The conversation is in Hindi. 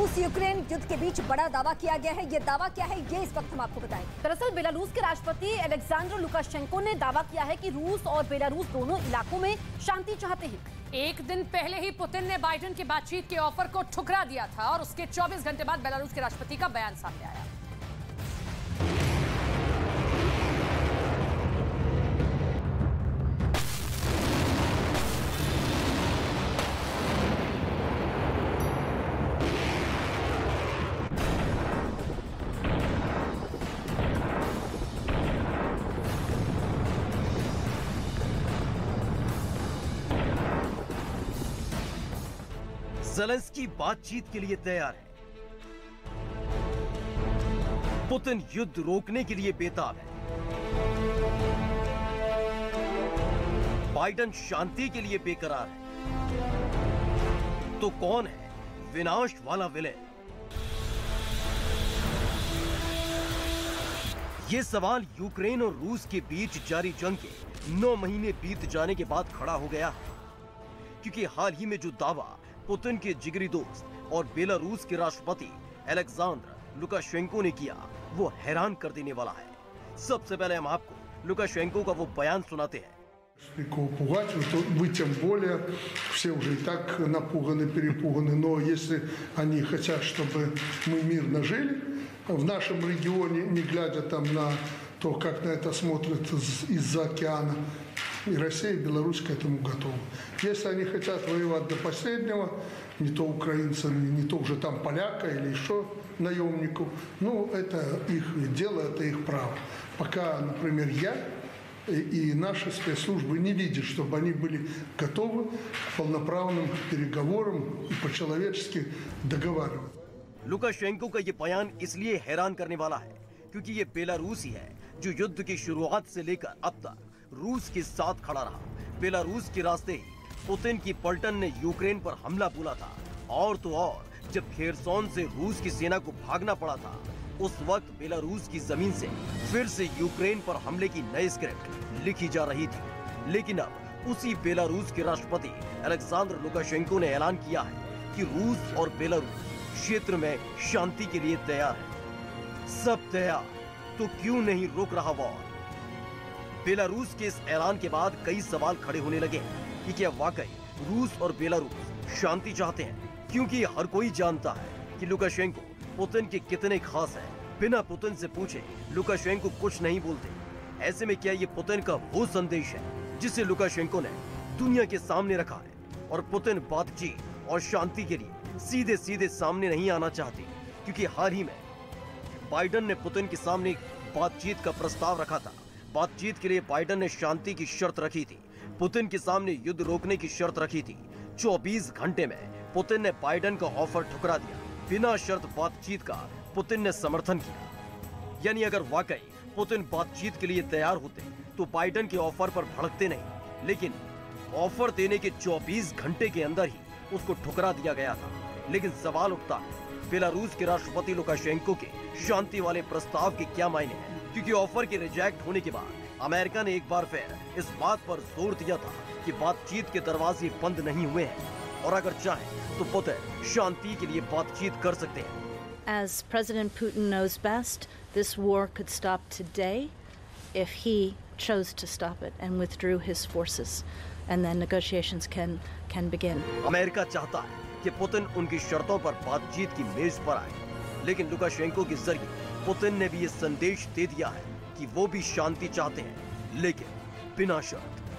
रूस यूक्रेन युद्ध के बीच बड़ा दावा किया गया है। ये दावा क्या है, ये इस वक्त हम आपको बताएंगे। दरअसल बेलारूस के राष्ट्रपति अलेक्जेंडर लुकाशेंको ने दावा किया है कि रूस और बेलारूस दोनों इलाकों में शांति चाहते हैं। एक दिन पहले ही पुतिन ने बाइडेन की बातचीत के ऑफर को ठुकरा दिया था और उसके 24 घंटे बाद बेलारूस के राष्ट्रपति का बयान सामने आया। ज़ेलेंस्की बातचीत के लिए तैयार है। पुतिन युद्ध रोकने के लिए बेताब है। बाइडेन शांति के लिए बेकरार है। तो कौन है विनाश वाला विलेन? ये सवाल यूक्रेन और रूस के बीच जारी जंग के 9 महीने बीत जाने के बाद खड़ा हो गया है, क्योंकि हाल ही में जो दावा पुतिन के जिगरी दोस्त और बेलारूस के राष्ट्रपति अलेक्जेंडर लुकाशेंको ने किया, वो हैरान कर देने वाला है। सबसे पहले हम आपको लुकाशेंको का वो बयान सुनाते हैं। Пугать, вы тем более, все уже и так напуганы, перепуганы, но если они хотят, чтобы мы мирно жили в нашем регионе, не глядя там на то, как на это смотрят из-за океана, и Россия, и Беларусь к этому готовы. Если они хотят воевать до последнего, не то украинцами, не то уже там поляка или еще наемников, ну, это их дело, это их право. Пока, например, я и наши спецслужбы не видят, чтобы они были готовы к полноправным переговорам и по-человечески договариваться. लुकाशेंको का ये बयान इसलिए हैरान करने वाला है क्योंकि ये बेलारूस ही है जो युद्ध की शुरुआत से लेकर अब तक रूस के साथ खड़ा रहा। बेलारूस के रास्ते ही पुतिन की पलटन ने यूक्रेन पर हमला बोला था, और तो और जब खेरसोन से रूस की सेना को भागना पड़ा था, उस वक्त बेलारूस की जमीन से फिर से यूक्रेन पर हमले की नई स्क्रिप्ट लिखी जा रही थी। लेकिन अब उसी बेलारूस के राष्ट्रपति अलेक्जेंडर लुकाशेंको ने ऐलान किया है कि रूस और बेलारूस क्षेत्र में शांति के लिए तैयार है। सब तैयार, तो क्यों नहीं रुक रहा वॉर? बेलारूस के इस ऐलान के बाद कई सवाल खड़े होने लगे कि क्या वाकई रूस और बेलारूस शांति चाहते हैं, क्योंकि हर कोई जानता है कि लुकाशेंको पुतिन के कितने खास हैं। बिना पुतिन से पूछे लुकाशेंको कुछ नहीं बोलते। ऐसे में क्या ये पुतिन का वो संदेश है जिसे लुकाशेंको ने दुनिया के सामने रखा है? और पुतिन बातचीत और शांति के लिए सीधे सीधे सामने नहीं आना चाहते, क्योंकि हाल ही में बाइडेन ने पुतिन के सामने बातचीत का प्रस्ताव रखा था। बातचीत के लिए बाइडेन ने शांति की शर्त रखी थी, पुतिन के सामने युद्ध रोकने की शर्त रखी थी। 24 घंटे में पुतिन ने बाइडेन का ऑफर ठुकरा दिया। बिना शर्त बातचीत का पुतिन ने समर्थन किया। यानी अगर वाकई पुतिन बातचीत के लिए तैयार होते तो बाइडेन के ऑफर पर भड़कते नहीं, लेकिन ऑफर देने के 24 घंटे के अंदर ही उसको ठुकरा दिया गया था। लेकिन सवाल उठता है बेलारूस के राष्ट्रपति लुकाशेंको के शांति वाले प्रस्ताव के क्या मायने हैं, क्योंकि ऑफर के रिजेक्ट होने के बाद अमेरिका ने एक बार फिर इस बात पर जोर दिया था कि बातचीत के दरवाजे बंद नहीं हुए हैं, और अगर चाहे तो पुतिन शांति के लिए बातचीत कर सकते हैं। As President Putin knows best, this war could stop today if he chose to stop it and withdrew his forces, and then negotiations can begin. America चाहता है कि पुतिन उनकी शर्तों पर बातचीत की मेज पर आए, लेकिन लुकाशेंको के जरिए पुतिन ने भी ये संदेश दे दिया है कि वो भी शांति चाहते हैं, लेकिन बिना शर्त।